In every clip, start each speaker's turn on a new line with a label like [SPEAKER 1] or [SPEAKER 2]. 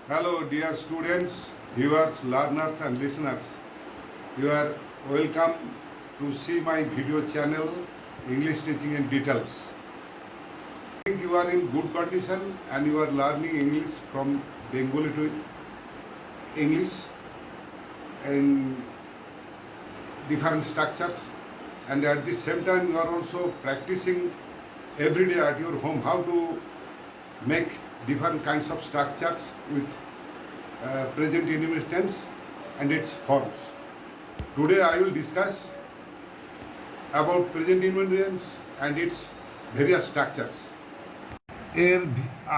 [SPEAKER 1] Hello, dear students, viewers, learners, and listeners. You are welcome to see my video channel English Teaching in Details. I think you are in good condition and you are learning English from Bengali to English in different structures, and at the same time you are also practicing every day at your home how to make different kinds of structures with present indefinite tense and its forms. Today I will discuss about present indefinite tense and its various structures. এর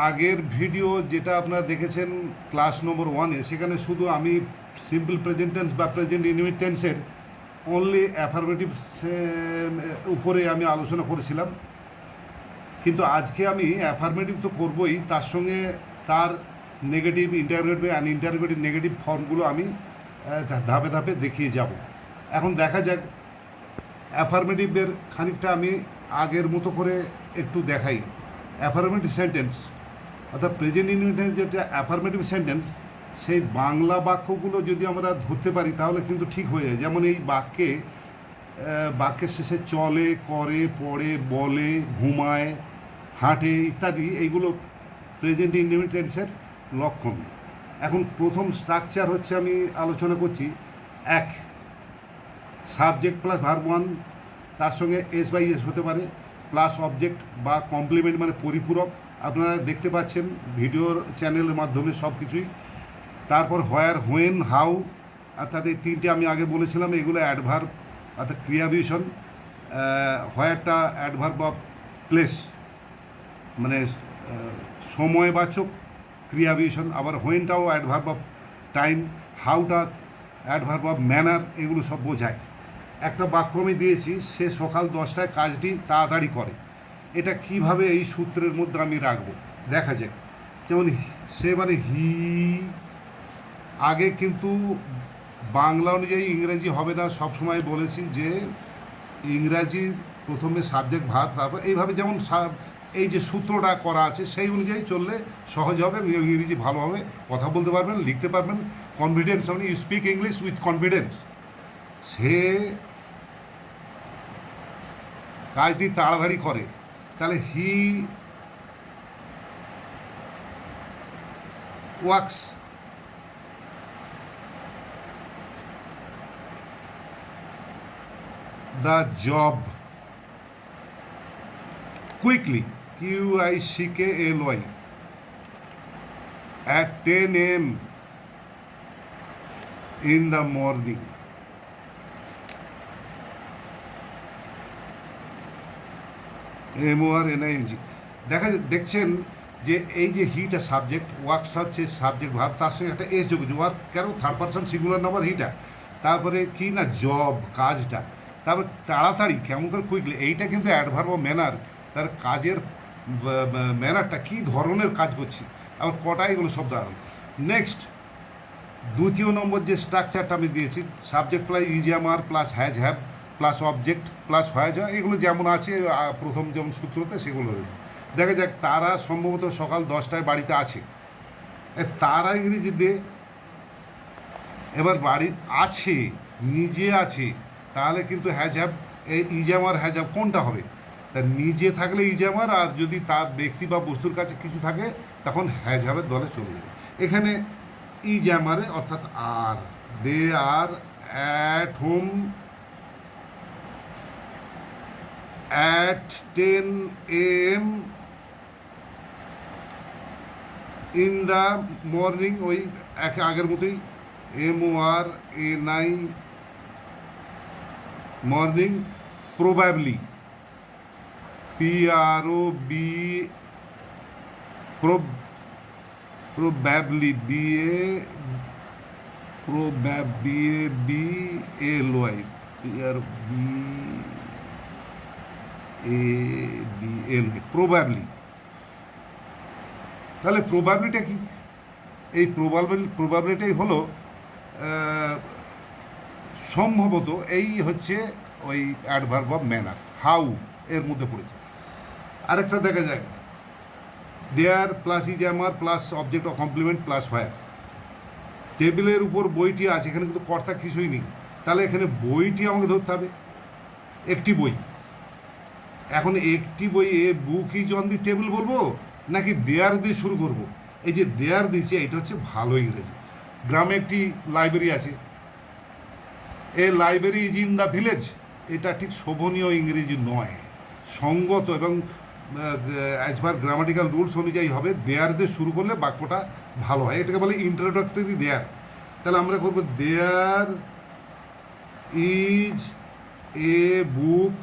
[SPEAKER 1] আগের video যেটা আপনারা দেখেছেন class নম্বর 1-এ, সেখানে শুধু আমি simple present tense বা present indefinite টেন্সের অনলি অ্যাফার্মেটিভ উপরে আমি আলোচনা করেছিলাম। কিন্তু আজকে আমি অ্যাফার্মেটিভ তো করবই, তার সঙ্গে তার negative, interrogative and interrogative negative ফর্মগুলো আমি ধাপে ধাপে দেখিয়ে যাব। এখন দেখা যাক অ্যাফার্মেটিভের খানিকটা আমি আগের মতো করে একটু দেখাই। অ্যাফার্মেটিভ সেন্টেন্স অর্থাৎ প্রেজেন্ট ইনডিফিনিট যেটা অ্যাফার্মেটিভ সেন্টেন্স, সেই বাংলা বাক্যগুলো যদি আমরা ধরতে পারি তাহলে কিন্তু ঠিক হয়ে যায়। যেমন এই বাক্যের শেষে চলে, করে, পড়ে, বলে, ঘুমায়, হাঁটে ইত্যাদি, এইগুলো প্রেজেন্ট ইনডিফিনিট টেন্সের লক্ষণ। এখন প্রথম স্ট্রাকচার হচ্ছে, আমি আলোচনা করছি, এক, সাবজেক্ট প্লাস ভার্ব ওয়ান, তার সঙ্গে এস বাই এস হতে পারে, প্লাস অবজেক্ট বা কমপ্লিমেন্ট মানে পরিপূরক। আপনারা দেখতে পাচ্ছেন ভিডিওর চ্যানেলের মাধ্যমে সব কিছুই। তারপর হোয়ার, হোয়েন, হাউ, অর্থাৎ এই তিনটে আমি আগে বলেছিলাম, এগুলো অ্যাডভার্ব অর্থাৎ ক্রিয়াবিশেষণ। হোয়ারটা অ্যাডভার্ব অফ প্লেস মানে সময়বাচক ক্রিয়াবিশেষণ, আবার হোয়েনটাও অ্যাডভার্ব অফ টাইম, হাউটা অ্যাডভার্ব অফ ম্যানার, এগুলো সব বোঝায়। একটা বাক্য আমি দিয়েছি, সে সকাল 10টায় কাজটি তাড়াতাড়ি করে। এটা কিভাবে এই সূত্রের মধ্যে আমি রাখবো দেখা যাক। যেমন সে মানে হি, আগে কিন্তু বাংলা অনুযায়ী ইংরেজি হবে না, সবসময় বলেছি যে ইংরাজির প্রথমে সাবজেক্ট ভার্ব, তারপর এইভাবে যেমন এই যে সূত্রটা করা আছে সেই অনুযায়ী চললে সহজ হবে, ইংরেজি ভালোভাবে কথা বলতে পারবেন, লিখতে পারবেন। কনফিডেন্স মানে you speak English with confidence. সে কাজটি তাড়াতাড়ি করে, তাহলে he works the job quickly, QICKLY, at 10 a.m. in the morning. MORNING। দেখছেন যে এই যে হিটা সাবজেক্ট, ওয়ার্কস হচ্ছে সাবজেক্ট ভার্ব, তার সঙ্গে একটা এস যোগ, ওয়ার্ক কেন, থার্ড পারসন সিঙ্গুলার নাম্বার হিটা। তারপরে কি না, জব কাজটা। তারপর তাড়াতাড়ি কেমন করে, কুইকলি, এইটা কিন্তু অ্যাডভার্ব ম্যানার, তার কাজের ম্যানারটা কী ধরনের কাজ করছি, আবার কটা, এগুলো সব দাঁড়ান। নেক্সট দ্বিতীয় নম্বর যে স্ট্রাকচারটা আমি দিয়েছি, subject plus is am are plus has have plus object plus has, এগুলো যেমন আছে প্রথম যেমন সূত্রতে সেগুলো দেখা যাক। তারা সম্ভবত সকাল 10টায় বাড়িতে আছে, তারা ইংরেজিতে, এবার বাড়ি আছে, নিজে আছে, তাহলে কিন্তু হ্যাজ হ্যাভ, এই ইজামার হ্যাজ হ্যাভ কোনটা হবে? তা নিজে থাকলে ইজামার, আর যদি তার ব্যক্তি বা বস্তুর কাছে কিছু থাকে তখন হ্যাজ হ্যাভের দলে চলে যাবে। এখানে ইজামারে অর্থাৎ are, they are at home at 10 a.m. In the morning, ওই আগের মতোই MORNI, morning. Probably, PROB, probably, BABLY, probably. তাহলে প্রবাবিলিটা কি? এই প্রবাবিলিটাই হলো সম্ভবত, এই হচ্ছে ওই অ্যাডভার্ব অফ ম্যানার, হাউ এর মধ্যে পড়েছে। আরেকটা দেখা যায়, দেয়ার প্লাস ইজ আমার plus object of complement plus fire. টেবিলের উপর বইটি আছে, এখানে কিন্তু কর্তা কিছুই নেই, তাহলে এখানে বইটি আমাকে ধরতে হবে, একটি বই। এখন একটি বই a book is on the table বলবো নাকি দেয়ার দিয়ে শুরু করব? এই যে দেয়ার দিয়েছে এটা হচ্ছে ভালো ইংরেজি। গ্রামে একটি লাইব্রেরি আছে, a library is in the village, এটা ঠিক শোভনীয় ইংরেজি নয়, সঙ্গত এবং অ্যাজ পার গ্রামাটিক্যাল রুলস অনুযায়ী হবে দেয়ার দিয়ে শুরু করলে বাক্যটা ভালো হয়, এটাকে বলে ইন্ট্রোডাক্টরি দেয়ার। তাহলে আমরা করবো there is a book,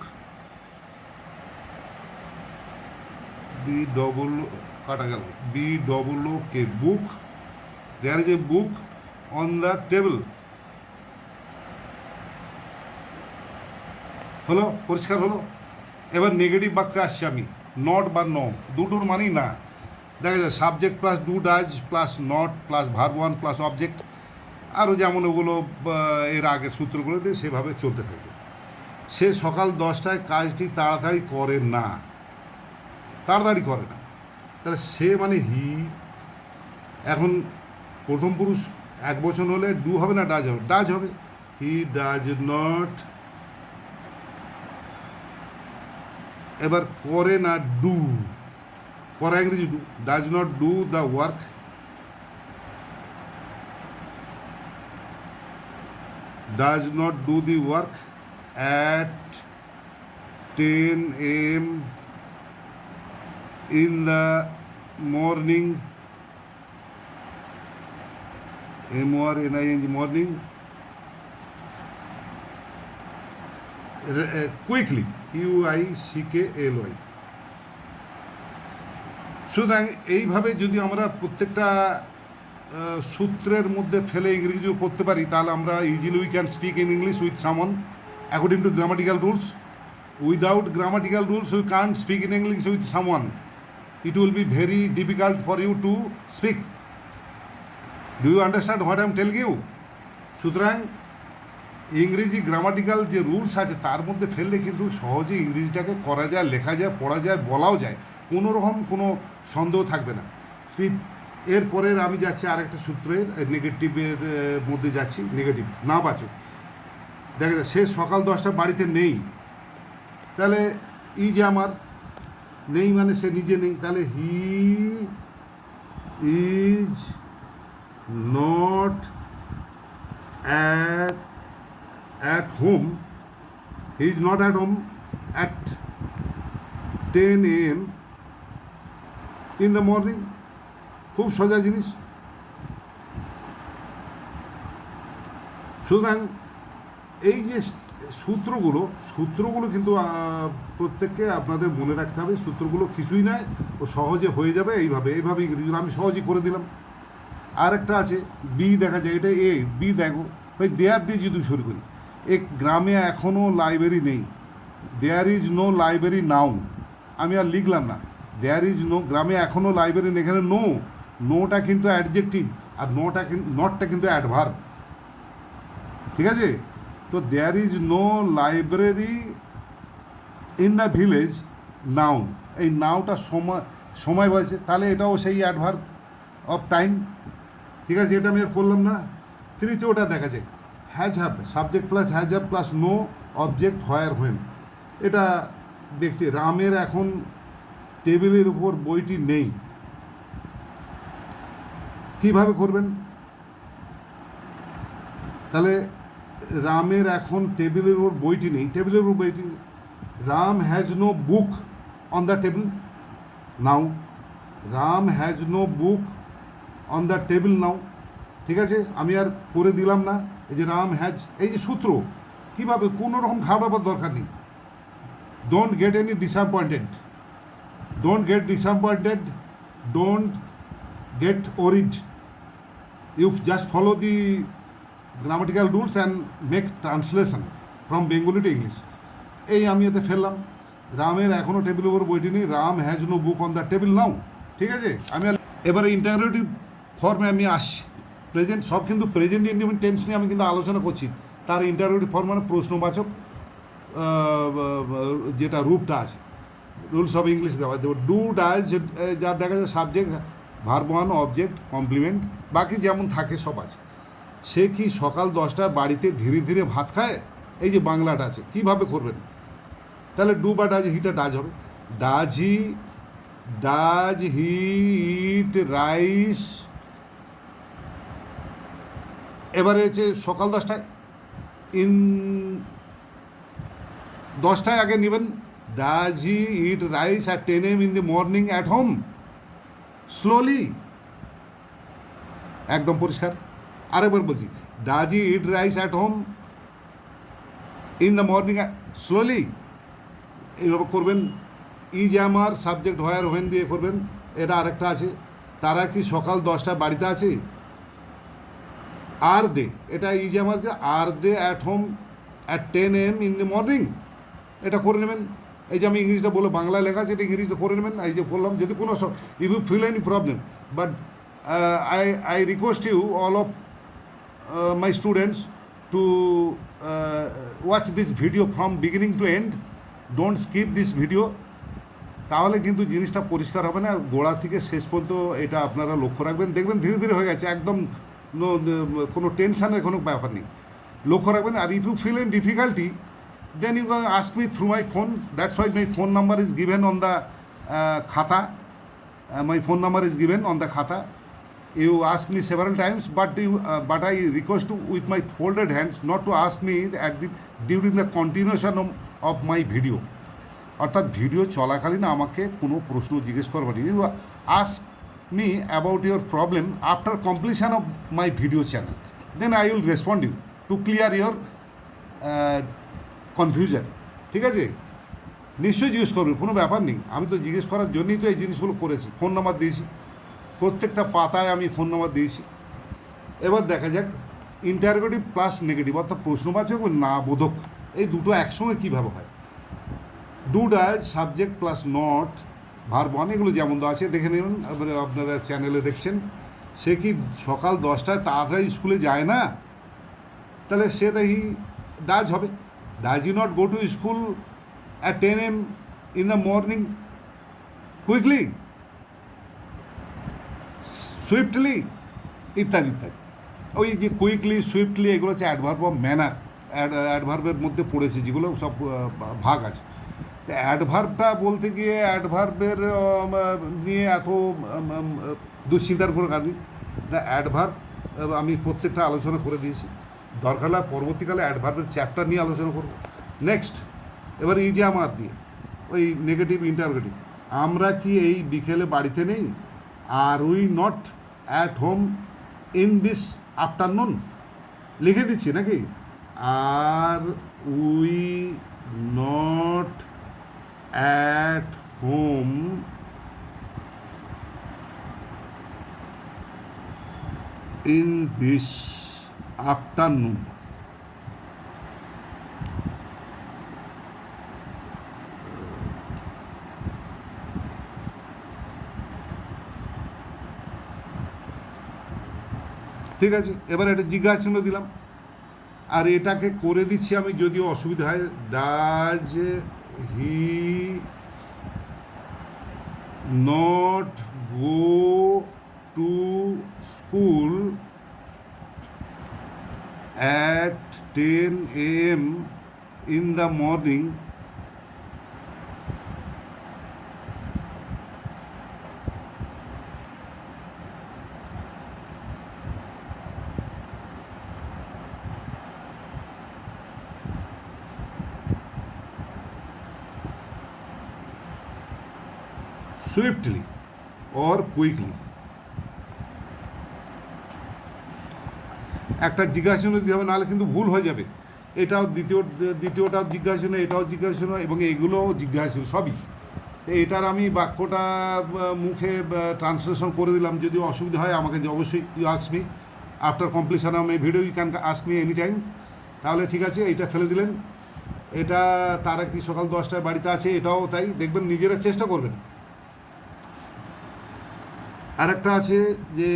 [SPEAKER 1] B double কাটা গেল, B double O K, book, there is a book on the table. হলো, পরিষ্কার হলো। এবার নেগেটিভ বাক্যে আসছি আমি, নট বা ন, দুটোর মানেই না। দেখা যায় subject plus do does plus not plus verb one plus object, আরও যেমন ওগুলো এর আগের সূত্রগুলো দিয়ে সেভাবে চলতে থাকে। সে সকাল 10টায় কাজটি তাড়াতাড়ি করে না, তাড়াতাড়ি করে না, তাহলে সে মানে হি। এখন প্রথম পুরুষ এক বচন হলে ডু হবে না ডাজ হবে? ডাজ হবে। হি ডাজ নট, এবার করে না ডু, করা ইংরেজি do, does not do the work, does not do the work at 10 AM in the morning, morning, morning, quickly, QICKLY। সুতরাং এইভাবে যদি আমরা প্রত্যেকটা সূত্রের মধ্যে ফেলে ইংরেজিও করতে পারি, তাহলে আমরা easily we can speak in English with someone according to grammatical rules. Without grammatical rules we can't speak in English with someone, it will be very difficult for you to speak. Do you understand what I am telling you? সুতরাং ইংরেজি grammatical যে rules আছে তার মধ্যে ফেললে কিন্তু সহজে ইংরেজিটাকে করা যায়, লেখা যায়, পড়া যায়, বলাও যায়, কোনো রকম কোনো সন্দেহ থাকবে না। এরপরের আমি যাচ্ছি আরেকটা সূত্রের নেগেটিভের মধ্যে যাচ্ছি, নেগেটিভ না বাচক। দেখা যায় সে সকাল 10টা বাড়িতে নেই, তাহলে ই যে আমার নেই মানে সে নিজে নেই, তাহলে he is not at home, he is not at home at 10 AM in the morning। খুব সোজা জিনিস। সুতরাং এই যে সূত্রগুলো কিন্তু প্রত্যেককে আপনাদের মনে রাখতে হবে। সূত্রগুলো কিছুই নয়, ও সহজে হয়ে যাবে এইভাবে ইংরেজিগুলো আমি সহজেই করে দিলাম। আর একটা আছে বি, দেখা যায় এটা এ, বি দেখো ভাই দেয়ার দিয়ে যদি শুরু করি, এক গ্রামে এখনও লাইব্রেরি নেই, দেয়ার ইজ নো লাইব্রেরি নাও, আমি আর লিখলাম না, দেয়ার ইজ নো, গ্রামে এখনও লাইব্রেরি নেই, এখানে নোটা কিন্তু অ্যাডজেক্টিভ আর নটটা কিন্তু অ্যাডভার্ব, ঠিক আছে? তো there is no library in the village now, এই নাওটা সময় বলছে, তাহলে এটাও সেই অ্যাডভার্ব অফ টাইম, ঠিক আছে? এটা আমি আর করলাম না। তৃতীয়টা দেখা যায় has have, subject plus has have plus no object where when, এটা ব্যক্তি। রামের এখন টেবিলের উপর বইটি নেই, কিভাবে করবেন? তাহলে রামের এখন টেবিলের উপর বইটি নেই, টেবিলের উপর বইটি নেই, Ram has no book on the table now, Ram has no book on the table now, ঠিক আছে? আমি আর করে দিলাম না। এই যে রাম হ্যাজ, এই যে সূত্র, কীভাবে, কোনো রকম ঘাবড়াবার দরকার নেই। Don't get any disappointed, don't get disappointed, don't get worried, you just follow the grammatical rules and make translation from Bengali to English. এই আমি এতে ফেললাম, রামের এখনও টেবিলের উপর বইটি নেই, Ram has no book on the table now, ঠিক আছে? আমি এবারে ইন্টারোগেটিভ ফর্মে আমি আসছি। প্রেজেন্ট সব কিন্তু প্রেজেন্ট ইন্ডিপেন্ডেন্ট টেন্স নিয়ে আমি কিন্তু আলোচনা করছি, তার ইন্টারোগেটিভ ফর্ম মানে প্রশ্নবাচক যেটা রূপটা আছে। রুলস অফ ইংলিশ গ্রামার দেবো। ডু ডাজ যা দেখা যায় subject, verb one, object, complement, বাকি যেমন থাকে সব আছে। সে কি সকাল 10টায় বাড়িতে ধীরে ধীরে ভাত খায়? এই যে বাংলাটা আছে, কীভাবে করবেন? তাহলে ডু বা ডাজ, হিটা ডাজ হবে। ডাজ হি ইট রাইস, এবারে হচ্ছে সকাল 10টায়, ইন 10টায় আগে নেবেন। Does he eat rice at 10 AM in the morning at home? Slowly, একদম পরিষ্কার। আরেকবার বলছি, does he eat rice at home in the morning slowly, এইভাবে করবেন। ইজ আমার সাবজেক্ট হোয়ার হোয়েন দিয়ে করবেন। এটা আরেকটা আছে, তারা কি সকাল 10টায় বাড়িতে আছে? আর দে, এটা ইজ আমার, are they at home at 10 AM in the morning, এটা করে নেবেন। এই যে আমি ইংলিশটা বলে বাংলা লেখা আছে, এটা ইংলিশটা করে নেবেন। এই যে বললাম, যদি কোনো if you feel any problem, but I request you all of my students to watch this video from beginning to end. Don't skip this video. তাহলে কিন্তু জিনিসটা পরিষ্কার হবে না, গোড়া থেকে শেষ পর্যন্ত এটা আপনারা লক্ষ্য রাখবেন, দেখবেন ধীরে ধীরে হয়ে গেছে, একদম কোনো টেনশানের কোনো ব্যাপার নেই। লক্ষ্য রাখবেন। আর if you feel in difficulty, then you can ask me through my phone. That's why my phone number is given on the khata. My phone number is given on the khata. You ask me several times, but I request you with my folded hands not to ask me during the continuation of my video. অর্থাৎ video চলাকালীন আমাকে কোনো প্রশ্ন জিজ্ঞেস করবেন। You ask me about your problem after completion of my video channel, then I will respond you to clear your confusion. ঠিক আছে? নিশ্চয়ই জিজ্ঞেস করবে, কোনো ব্যাপার নেই। আমি তো জিজ্ঞেস করার জন্যই তো এই জিনিসগুলো করেছি, ফোন নাম্বার দিয়েছি, প্রত্যেকটা পাতায় আমি ফোন নাম্বার দিয়েছি। এবার দেখা যাক ইন্টারোগেটিভ প্লাস নেগেটিভ, অর্থাৎ প্রশ্নবাচক ও না বোধক, এই দুটো একসঙ্গে কীভাবে হয়। Do does subject plus not verb one, এগুলো যেমন তো আছে দেখে নিন, আপনারা চ্যানেলে দেখছেন। সে কি সকাল 10টায় তাড়াতাড়ি স্কুলে যায় না? তাহলে সে দেখি ডাজ হবে। Does he not go to school at 10 AM in the morning quickly, swiftly, ইত্যাদি ইত্যাদি। ওই যে কুইকলি, সুইফটলি, এগুলো হচ্ছে অ্যাডভার্ব অফ ম্যানার, অ্যাডভার্বের মধ্যে পড়েছে, যেগুলো সব ভাগ আছে। তো অ্যাডভার্বটা বলতে গিয়ে অ্যাডভার্বের নিয়ে এত দুশ্চিন্তার কোনো কারণ নেই। অ্যাডভার্ব আমি প্রত্যেকটা আলোচনা করে দিয়েছি, দরকার হলে পরবর্তীকালে অ্যাডভার্বের চ্যাপ্টার নিয়ে আলোচনা করব। নেক্সট, এবার এই যে আমার দিয়ে ওই নেগেটিভ ইন্টারোগেটিভ, আমরা কি এই বিকেলে বাড়িতে নেই? Are we not at home in this afternoon, লিখে দিচ্ছি নাকি? Are we not at home in this afternoon. ঠিক আছে? এবার এটা জিজ্ঞাসা দিলাম, আর এটাকে করে দিচ্ছি আমি, যদিও অসুবিধা হয়। Does he not go to school at 10 AM in the morning? Swiftly or quickly. একটা জিজ্ঞাসা দিতে হবে, নাহলে কিন্তু ভুল হয়ে যাবে। এটাও দ্বিতীয়টাও জিজ্ঞাসা, এটাও জিজ্ঞাসা, এবং এগুলোও জিজ্ঞাসা, সবই। এটার আমি বাক্যটা মুখে ট্রান্সলেশন করে দিলাম, যদি অসুবিধা হয় আমাকে অবশ্যই you ask me after completion of my video, you can ask me any time. তাহলে ঠিক আছে, এইটা ফেলে দিলেন। এটা তারা কি সকাল 10টায় বাড়িতে আছে, এটাও তাই, দেখবেন নিজেরা চেষ্টা করবেন। আর একটা আছে যে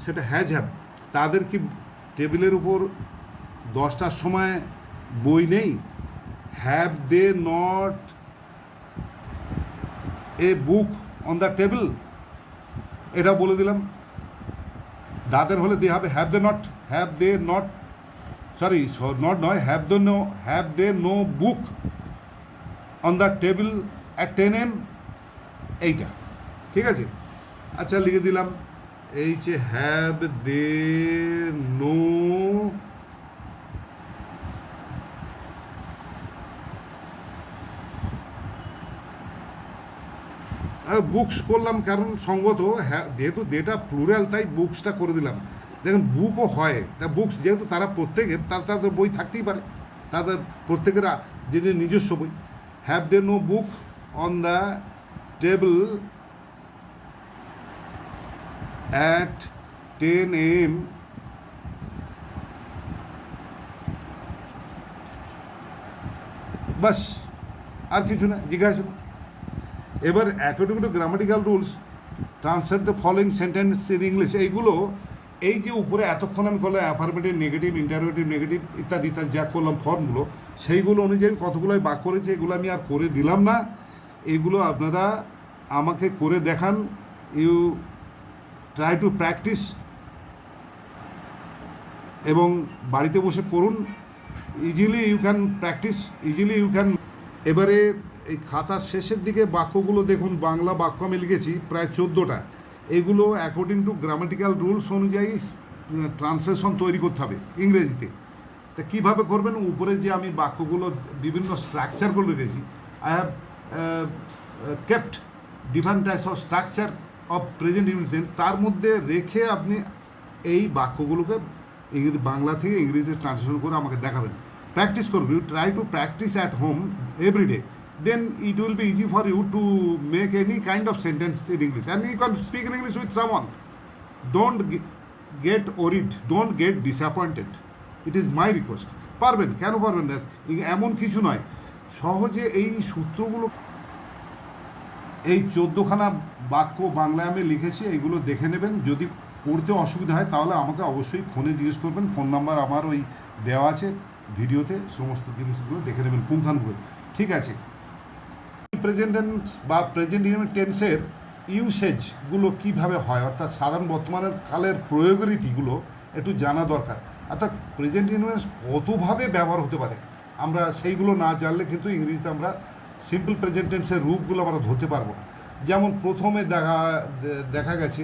[SPEAKER 1] সেটা হ্যাজ হ্যাভ, তাদের কি টেবিলের উপর 10টার সময় বই নেই? Have they not a book on the table, এটা বলে দিলাম। দাদের হলে দে হবে have they not, sorry not নয়, have they no book on the table at 10 AM, এইটা ঠিক আছে। আচ্ছা লিখে দিলাম এই যে হ্যাভ দে নো বুকস করলাম, কারণ সঙ্গত হ্যাঁ যেহেতু ডেটা প্লুরাল তাই বুকসটা করে দিলাম। দেখুন বুকও হয়, তা বুকস যেহেতু তারা প্রত্যেকের তাদের বই থাকতেই পারে, তাদের প্রত্যেকের যে নিজস্ব বই। Have they no book on the table at 10 AM, বাস, আর কিছু না, জিজ্ঞাসা। এবার according to grammatical rules translate the following sentence in English, এইগুলো এই যে উপরে এতক্ষণ আমি করলাম অ্যাফার্মেটিভ, নেগেটিভ, ইন্টারোগেটিভ, নেগেটিভ ইত্যাদি ইত্যাদি যা করলাম ফর্মগুলো, সেইগুলো অনুযায়ী কতগুলোই বাক করেছে, এগুলো আমি আর করে দিলাম না। এইগুলো আপনারা আমাকে করে দেখান, ইউ ট্রাই টু প্র্যাকটিস, এবং বাড়িতে বসে করুন। Easily you can practise, easily you can. এবারে এই খাতার শেষের দিকে বাক্যগুলো দেখুন, বাংলা বাক্য আমি লিখেছি প্রায় 14টা। এগুলো অ্যাকর্ডিং টু গ্রামাটিক্যাল রুলস অনুযায়ী ট্রান্সলেশন তৈরি করতে হবে ইংরেজিতে। তা কীভাবে করবেন, উপরে যে আমি বাক্যগুলো বিভিন্ন স্ট্রাকচারগুলো রেখেছি, I have kept different types of structure of present intense, তার মধ্যে রেখে আপনি এই বাক্যগুলোকে বাংলা থেকে ইংরেজিতে ট্রান্সলেশন করে আমাকে দেখাবেন। প্র্যাকটিস করুন, you try to practise at home every day, then it will be easy for you to make any kind of sentence in English, and you can speak in English with someone. Don't get worried, don't get disappointed, it is my request. পারবেন, কেন পারবেন না, এমন কিছু নয়। সহজে এই সূত্রগুলো, এই 14খানা বাক্য বাংলায় আমি লিখেছি, এইগুলো দেখে নেবেন। যদি পড়তে অসুবিধা হয় তাহলে আমাকে অবশ্যই ফোনে জিজ্ঞেস করবেন, ফোন নাম্বার আমার ওই দেওয়া আছে ভিডিওতে, সমস্ত জিনিসগুলো দেখে নেবেন পুঙ্খানুপুঙ্খ, ঠিক আছে। প্রেজেন্ট টেন্স বা প্রেজেন্ট টেন্সের ইউসেজগুলো কীভাবে হয়, অর্থাৎ সাধারণ বর্তমানের কালের প্রয়োগ রীতিগুলো একটু জানা দরকার। অর্থাৎ প্রেজেন্ট টেন্স কতভাবে ব্যবহার হতে পারে, আমরা সেইগুলো না জানলে কিন্তু ইংরেজিতে আমরা সিম্পল প্রেজেন্ট টেন্সের রূপগুলো আমরা ধরতে পারবো না। যেমন প্রথমে দেখা গেছে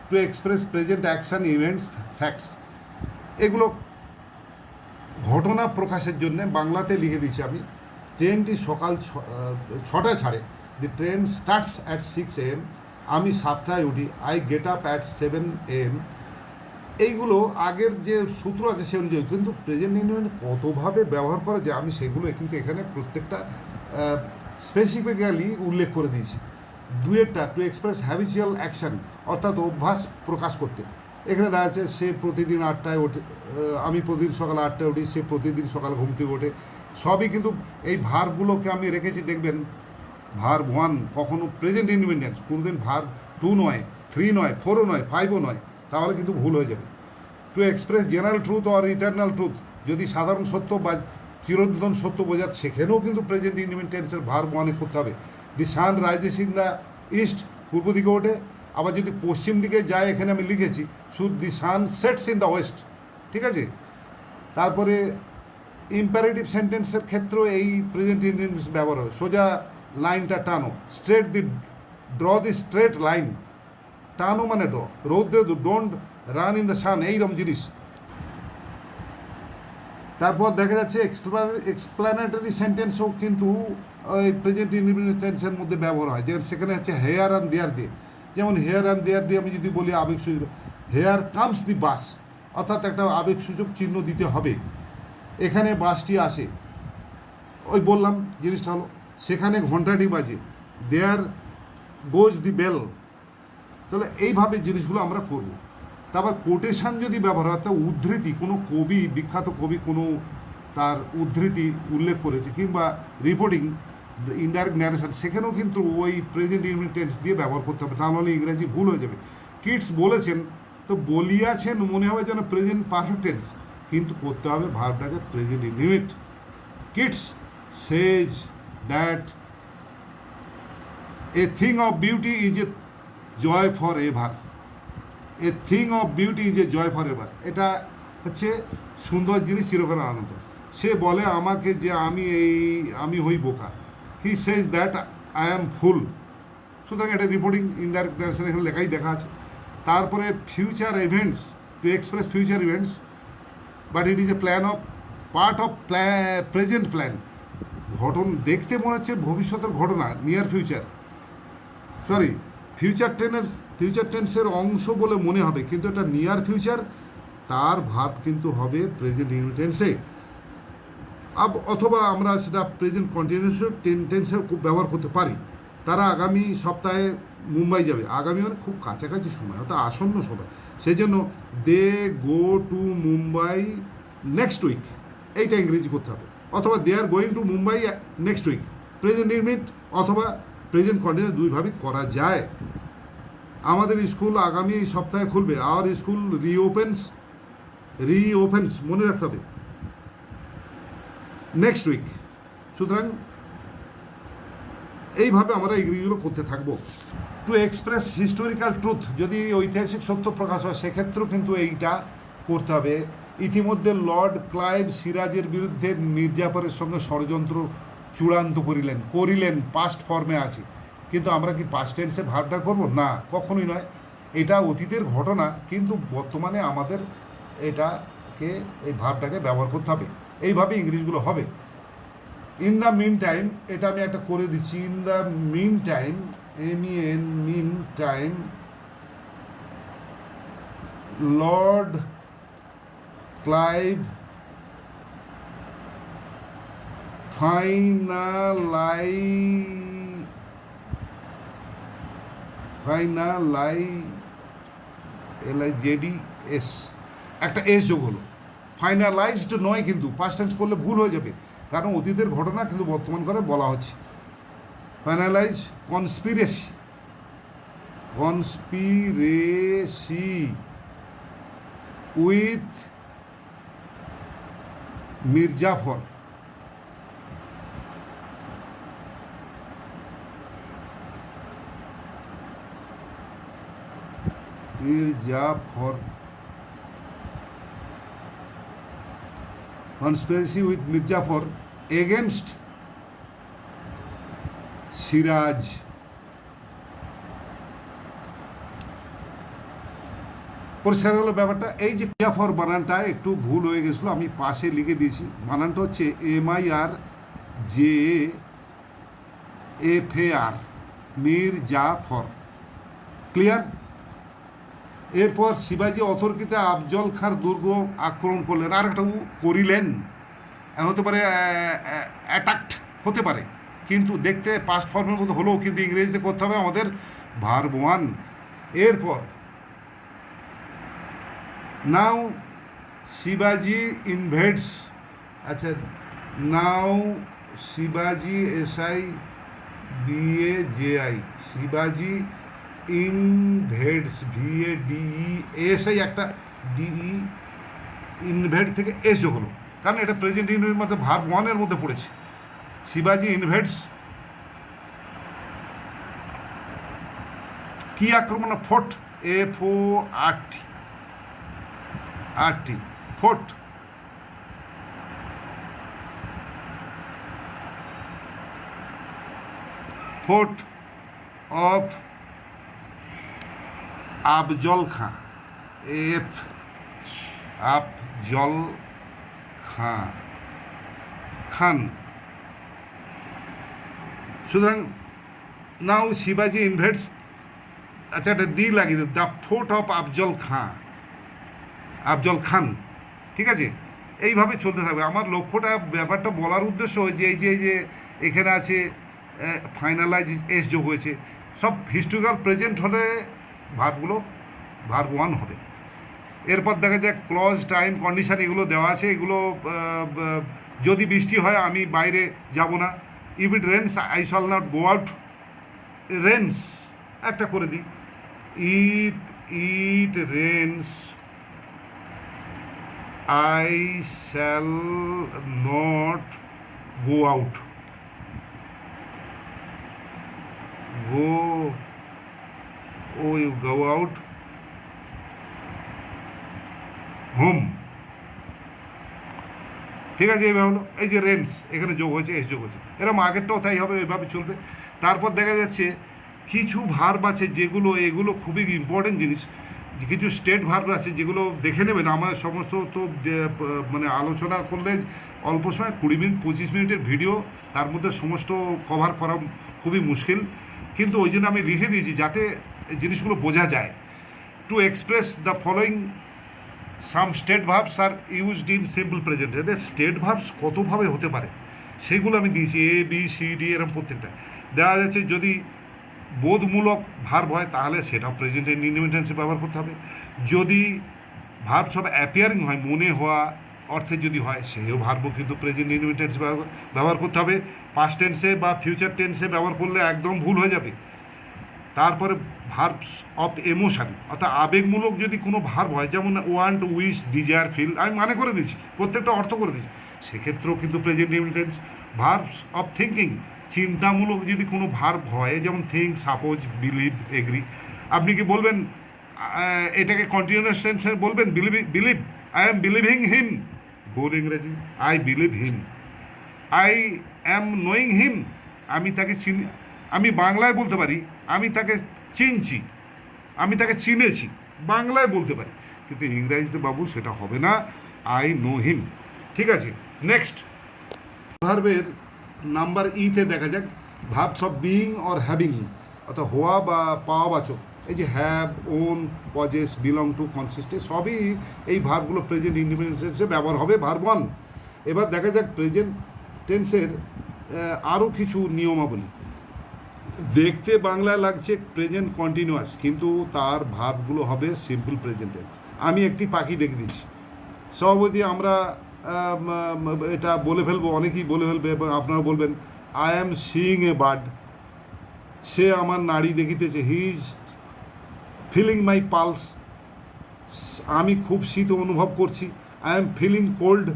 [SPEAKER 1] to express present action, events, facts, এগুলো ঘটনা প্রকাশের জন্য বাংলাতে লিখে দিচ্ছি আমি। ট্রেনটি সকাল 6টায় ছাড়ে, the train starts at 6 AM, আমি 7টায় উঠি, I get up at 7 AM। এইগুলো আগের যে সূত্র আছে সে অনুযায়ী, কিন্তু প্রেজেন্ট ইনডিফিনিট কতভাবে ব্যবহার করা যায় আমি সেগুলো কিন্তু এখানে প্রত্যেকটা স্পেসিফিক্যালি উল্লেখ করে দিয়েছি। দুয়েরটা টু এক্সপ্রেস হ্যাবিচুয়াল অ্যাকশান, অর্থাৎ অভ্যাস প্রকাশ করতে, এখানে দেখা যাচ্ছে সে প্রতিদিন 8টায় ওঠে, আমি প্রতিদিন সকাল 8টায় উঠি, সে প্রতিদিন সকাল ঘুম থেকে ওঠে। সবই কিন্তু এই ভার্বগুলোকে আমি রেখেছি, দেখবেন ভার্ব 1 কখনো প্রেজেন্ট ইন্ডিপেন্ডেন্স, কোনোদিন ভার্ব 2 নয়, 3 নয়, 4ও নয়, 5ও নয়, তাহলে কিন্তু ভুল হয়ে যাবে। To express general truth or eternal truth, যদি সাধারণ সত্য বা চিরন্তন সত্য বোঝায়, সেখানেও কিন্তু প্রেজেন্ট ইন্ডিপেন্ডেন্সের ভার্ব 1 করতে হবে। The sun rises in the east, পূর্ব দিকে ওঠে। আবার যদি পশ্চিম দিকে যায়, এখানে আমি লিখেছি should the sun sets in the West, ঠিক আছে। তারপরে ইম্পারেটিভ সেন্টেন্সের ক্ষেত্রেও এই প্রেজেন্ট ইন্ডিপেন্ডেন্স ব্যবহার হয়। সোজা লাইনটা টানো, ড্র দি স্ট্রেট লাইন, টানো মানে ড্র, রৌদ্রে don't run in the sun, এইরকম জিনিস। তারপর দেখা যাচ্ছে এক্সপ্লানেটরি সেন্টেন্সও কিন্তু ওই প্রেজেন্ট ইন্ডিপেন্ডেন্স টেন্সের মধ্যে ব্যবহার হয়, যেমন সেখানে হচ্ছে হেয়ার অ্যান্ড দেয়ার দিয়ে। যেমন হেয়ার অ্যান্ড দেয়ার দিয়ে আমি যদি বলি আবেগসূচক, হেয়ার কামস দি বাস, অর্থাৎ একটা আবেগসূচক চিহ্ন দিতে হবে। এখানে বাসটি আসে, ওই বললাম জিনিসটা হলো, সেখানে ঘন্টাটি বাজে, দেয়ার গোজ দি বেল। তাহলে এইভাবে জিনিসগুলো আমরা করব। তারপর কোটেশান যদি ব্যবহার হয়, তা উদ্ধৃতি, কোনো কবি, বিখ্যাত কবি কোনো তার উদ্ধৃতি উল্লেখ করেছে, কিংবা রিপোর্টিং, ইনডাইরেক্ট ন্যারেশন, সেখানেও কিন্তু ওই প্রেজেন্ট ইনডিফিনিট টেন্স দিয়ে ব্যবহার করতে হবে, তাহলে ইংরেজি ভুল হয়ে যাবে। কিডস বলেছেন, তো বলিয়াছেন মনে হবে যেন প্রেজেন্ট পারফেক্ট টেন্স, কিন্তু করতে হবে ভার্বটাকে present indefinite. Keats says that a thing of beauty is a joy for ever. A thing of beauty is a joy for ever, এটা হচ্ছে সুন্দর জিনিস চিরকাল আনন্দ। সে বলে আমাকে যে আমি হই বোকা। হি সেজ দ্যাট আই অ্যাম ফুল। সুতরাং এটা রিপোর্টিং ইনডাইরেক্ট ট্রান্সলেশন এখানে লেখাই দেখা আছে। তারপরে future events, to express future events but it is a plan of part of present plan. দেখতে মনে হচ্ছে ভবিষ্যতের ঘটনা, নিয়ার ফিউচার, সরি ফিউচার টেন্সের অংশ বলে মনে হবে, কিন্তু এটা নিয়ার ফিউচার, তার ভাব কিন্তু হবে প্রেজেন্ট টেন্সে। অথবা আমরা সেটা প্রেজেন্ট কন্টিনিউয়াস টেন্সে ব্যবহার করতে পারি। তারা আগামী সপ্তাহে মুম্বাই যাবে, আগামী মানে খুব কাছাকাছি সময়, অর্থাৎ আসন্ন সময়, সেই জন্য they go to Mumbai next week, এইটা ইংরেজি করতে হবে। অথবা they are going to Mumbai next week, present indefinite অথবা প্রেজেন্ট কন্টিনিউয়াস দুইভাবেই করা যায়। আমাদের স্কুল আগামী সপ্তাহে খুলবে, আওয়ার স্কুল রিওপেন্স মনে রাখতে হবে নেক্সট উইক। সুতরাং এইভাবে আমরা ইংরেজিগুলো করতে থাকবো। টু এক্সপ্রেস হিস্টোরিক্যাল ট্রুথ, যদি ঐতিহাসিক সত্য প্রকাশ হয় সেক্ষেত্রেও কিন্তু এইটা করতে হবে। ইতিমধ্যে লর্ড ক্লাইভ সিরাজের বিরুদ্ধে মির্জাফরের সঙ্গে ষড়যন্ত্র চূড়ান্ত করিলেন পাস্ট ফর্মে আছে, কিন্তু আমরা কি পাস্ট টেন্সে ভাবটা করব? না, কখনোই নয়। এটা অতীতের ঘটনা, কিন্তু বর্তমানে আমাদের এই ভাবটাকে ব্যবহার করতে হবে। এইভাবে ইংরেজিগুলো হবে। ইন দ্য মিন টাইম, এটা আমি একটা করে দিচ্ছি। In the mean time, mean time, lord Clive LIJDS, একটা এস যোগ হলো। ফাইনালাইজড নয়, কিন্তু পাস্ট টেন্স করলে ভুল হয়ে যাবে, কারণ অতীতের ঘটনা কিন্তু বর্তমান করে বলা হচ্ছে। Finalise conspiracy with Mir Jafar. Conspiracy with Mirzafar against Siraj. পরিষ্কার হলো ব্যাপারটা। এই যে মির্জাফর বানানটা একটু ভুল হয়ে গেছিলো, আমি পাশে লিখে দিয়েছি। বানানটা হচ্ছে MIRJAFAR, মির্জাফর। ক্লিয়ার? এরপর শিবাজি অতর্কিত আফজল খাঁর দুর্গ আক্রমণ করলেন, আর একটা করিলেন, হতে পারে অ্যাটাকড হতে পারে, কিন্তু দেখতে পাস্ট ফর্মের মধ্যে হলেও কিন্তু ইংরেজিতে করতে হবে আমাদের ভার্ব ওয়ান। এরপর নাও শিবাজি ইনভেডস, আচ্ছা নাও শিবাজি SIBAJI, শিবাজি ইনভেডস VADESI, একটা DE ইনভেড থেকে এস যোগ হলো, কারণ এটা প্রেজেন্ট ইনভেড মধ্যে ভার্ব ওয়ানের মধ্যে পড়েছে। শিবাজি ইনভেডস কি আক্রমণ? Fort, FORT, fort. Fort of Afzal Khan, Afzal Khan. সুতরাং নাও শিবাজি ইনভেডস, আচ্ছা এটা দি লাগিয়ে দিন, the fort of Afzal Khan. ঠিক আছে, এইভাবে চলতে থাকবে। আমার লক্ষ্যটা, ব্যাপারটা বলার উদ্দেশ্য যে এই যে এখানে আছে ফাইনালাইজ এস যোগ হয়েছে, সব হিস্টোরিক্যাল প্রেজেন্ট হলে ভার্বগুলো ভার্ব ওয়ান হবে। এরপর দেখা যায় ক্লজ, টাইম, কন্ডিশন এগুলো দেওয়া আছে। এগুলো যদি বৃষ্টি হয় আমি বাইরে যাব না। If it rains I shall not go out. Rains একটা করে দিই, if it rains I shall not go out. Go, ও ইউ গো আউট হোম। ঠিক আছে, এইভাবে হলো। এই যে রেন্স এখানে যোগ হয়েছে, এস যোগ হয়েছে, এরকম আগেরটাও তাই হবে, এইভাবে চলবে। তারপর দেখা যাচ্ছে কিছু ভার্ব আছে যেগুলো, এগুলো খুবই ইম্পর্টেন্ট জিনিস। যে কিছু স্টেট ভার্ব আছে যেগুলো দেখে নেবেন। আমার সমস্ত তো মানে আলোচনা করলে অল্প সময় 20 মিনিট 25 মিনিটের ভিডিও, তার মধ্যে সমস্ত কভার করা খুবই মুশকিল। কিন্তু ওই জন্য আমি লিখে দিয়েছি যাতে এই জিনিসগুলো বোঝা যায়। To express the following some state verbs are used in simple present. এদের স্টেট ভার্বস কতভাবে হতে পারে সেগুলো আমি দিয়েছি, এ বি সি ডি এরকম প্রত্যেকটা দেওয়া যাচ্ছে। যদি বোধমূলক ভার্ব হয় তাহলে সেটাও প্রেজেন্ট ইনডিফিনিট টেন্সে ব্যবহার করতে হবে। যদি ভার্ব সব অ্যাপিয়ারিং হয়, মনে হওয়া অর্থে যদি হয়, সেও ভার্বও কিন্তু প্রেজেন্ট ইনডিফিনিট টেন্সে ব্যবহার করতে হবে। পাস্ট টেন্সে বা ফিউচার টেন্সে ব্যবহার করলে একদম ভুল হয়ে যাবে। তারপরে ভার্বস অফ এমোশান, অর্থাৎ আবেগমূলক যদি কোনো ভার্ব হয়, যেমন ওয়ান্ট, উইশ, ডিজায়ার, ফিল, আমি মানে করে দিয়েছি, প্রত্যেকটা অর্থ করে দিয়েছি, সেক্ষেত্রেও কিন্তু present indefinite tense. Verbs of thinking, চিন্তামূলক যদি কোনো ভার্ব হয়, যেমন থিঙ্ক, সাপোজ, বিলিভ, এগ্রি, আপনি কি বলবেন এটাকে কন্টিনিউয়াস টেন্সে বলবেন believe, I am believing him, ভুল ইংরেজি, I believe him. I am knowing him, আমি তাকে চিনি, আমি বাংলায় বলতে পারি আমি তাকে চিনছি, আমি তাকে চিনেছি, বাংলায় বলতে পারি, কিন্তু ইংরাজিতে বাবু সেটা হবে না, আই নো হিম। ঠিক আছে, নেক্সট ভার্বের নাম্বার ইতে দেখা যাক verbs of being or having, অর্থাৎ হওয়া বা পাওয়াবাচক। এই যে have, own, possess, belong to, consist, সবই এই ভার্বগুলো প্রেজেন্ট ইনডিফিনিট টেন্সে ব্যবহার হবে, ভার্ব ওয়ান। এবার দেখা যাক প্রেজেন্ট টেন্সের আরও কিছু নিয়মাবলী। দেখতে বাংলায় লাগছে প্রেজেন্ট কন্টিনিউয়াস, কিন্তু তার ভার্বগুলো হবে সিম্পল প্রেজেন্ট টেন্স। আমি একটি পাখি দেখে দিচ্ছি, সভাপতি আমরা এটা বলে ফেলবো, অনেকেই বলে ফেলবে এবং আপনারা বলবেন I am seeing a bird, সে আমার নাড়ি দেখিতেছে। He is feeling my pulse, আমি খুব শীত অনুভব করছি। আই এম ফিলিং কোল্ড,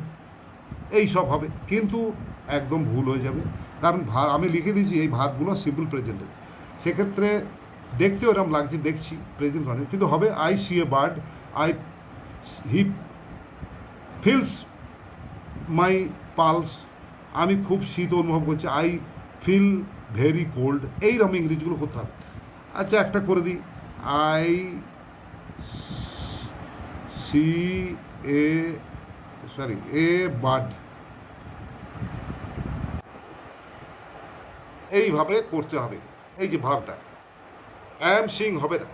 [SPEAKER 1] এই সব হবে, কিন্তু একদম ভুল হয়ে যাবে, কারণ আমি লিখে দিয়েছি এই ভার্বগুলো সিম্পল প্রেজেন্ট টেন্স। সেক্ষেত্রে দেখতে ওরকম লাগছে, দেখছি প্রেজেন্ট মানে, কিন্তু হবে I see a bird, I he feels my pulse, আমি খুব শীত অনুভব করছি। আই ফিল ভেরি কোল্ড, এইরকম ইংরেজিগুলো করতে হবে। আচ্ছা একটা করে দিই, I see a a bird, এইভাবে করতে হবে। এই যে ভাবটা অ্যাম সিং হবে না,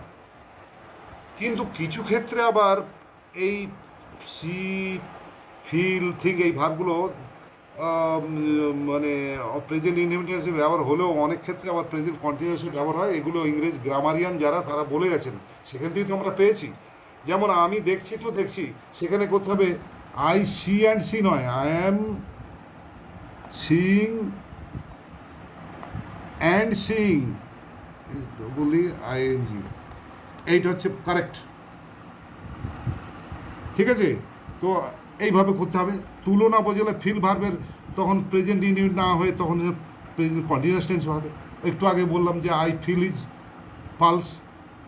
[SPEAKER 1] কিন্তু কিছু ক্ষেত্রে আবার এই সি, ফিল, থিঙ্ক এই ভাবগুলো মানে প্রেজেন্ট ইনডিফিনিট ব্যবহার হলেও অনেক ক্ষেত্রে আবার প্রেজেন্ট কন্টিনিউয়াসে ব্যবহার হয়। এগুলো ইংরেজ গ্রামারিয়ান যারা তারা বলে গেছেন, সেখান থেকে তো আমরা পেয়েছি। যেমন আমি দেখছি তো দেখছি, সেখানে করতে হবে আই সি অ্যান্ড সি নয়, I am seeing and seeing, বলি আইএনজি, এইটা হচ্ছে কারেক্ট। ঠিক আছে, তো এইভাবে করতে হবে। তুলনা বোঝালে ফিল ভার্বের তখন প্রেজেন্ট ইনডিফিনিট না হয়ে তখন প্রেজেন্ট কন্টিনিউয়াস টেন্স হবে। একটু আগে বললাম যে আই ফিল ইজ পালস,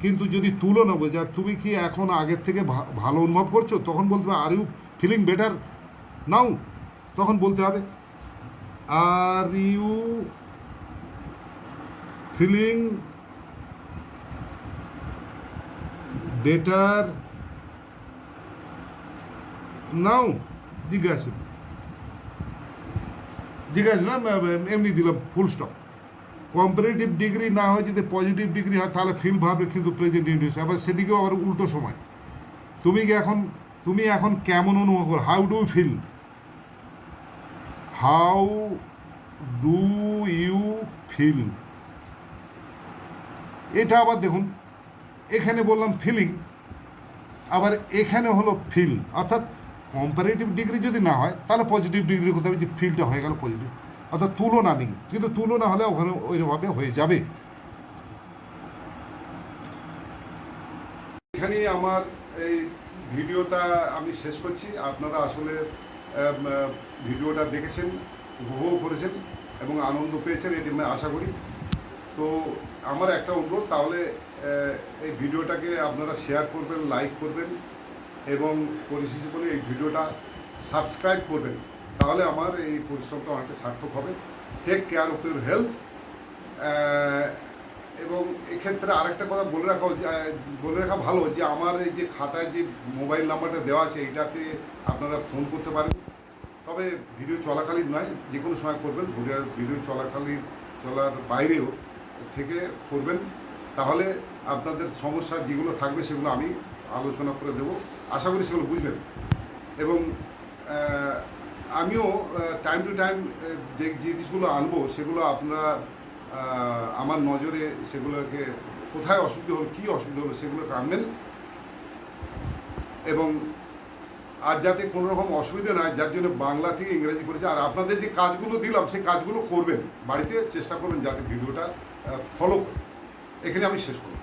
[SPEAKER 1] কিন্তু যদি তুলনা বোঝা, তুমি কি এখন আগের থেকে ভালো অনুভব করছো, তখন বলতে হবে are you feeling better now, তখন বলতে হবে are you feeling better now, জিজ্ঞাসা না, এমনি দিলাম ফুল স্টপ। কম্পারেটিভ ডিগ্রি না হয় যদি পজিটিভ ডিগ্রি হয় তাহলে ফিল ভাবে কিন্তু প্রেজেন্ট ইনডিফিনিট, আবার সেদিকেও আবার উল্টো সময়। তুমি এখন কেমন অনুভব করো, how do feel, how do you feel, এটা আবার দেখুন, এখানে বললাম ফিলিং, আবার এখানে হলো ফিল, অর্থাৎ কম্পারেটিভ ডিগ্রি যদি না হয় তাহলে পজিটিভ ডিগ্রি করতে হবে, যে ফিলটা হয়ে গেল পজিটিভ, অর্থাৎ তুলনা নেই, কিন্তু তুলনা হলে ওখানে ওইভাবে হয়ে যাবে। এখানেই আমার এই ভিডিওটা আমি শেষ করছি। আপনারা আসলে ভিডিওটা দেখেছেন, উপভোগ করেছেন এবং আনন্দ পেয়েছেন, এটি আমি আশা করি। তো আমার একটা অনুরোধ, তাহলে এই ভিডিওটাকে আপনারা শেয়ার করবেন, লাইক করবেন এবং পরিশেষে বলে এই ভিডিওটা সাবস্ক্রাইব করবেন, তাহলে আমার এই পরিশ্রমটা অনেকটা সার্থক হবে। Take care of your health. এবং এক্ষেত্রে আরেকটা কথা বলে রাখা ভালো যে আমার এই যে খাতায় যে মোবাইল নাম্বারটা দেওয়া আছে এইটাতে আপনারা ফোন করতে পারেন, তবে ভিডিও চলাকালীন নয়, যে কোনো সময় করবেন। ভিডিও চলার বাইরেও থেকে করবেন, তাহলে আপনাদের সমস্যা যেগুলো থাকবে সেগুলো আমি আলোচনা করে দেবো, আশা করি সেগুলো বুঝবেন। এবং আমিও টাইম টু টাইম যে জিনিসগুলো আনবো সেগুলো আপনারা আমার নজরে সেগুলোকে কোথায় অসুবিধা হলো, কী অসুবিধা হলো সেগুলোকে আনবেন। এবং আর যাতে কোনো রকম অসুবিধা নাই, যার জন্য বাংলা থেকে ইংরেজি করেছে। আর আপনাদের যে কাজগুলো দিলাম সেই কাজগুলো করবেন, বাড়িতে চেষ্টা করবেন যাতে ভিডিওটা ফলো করে। এখানে আমি শেষ করব।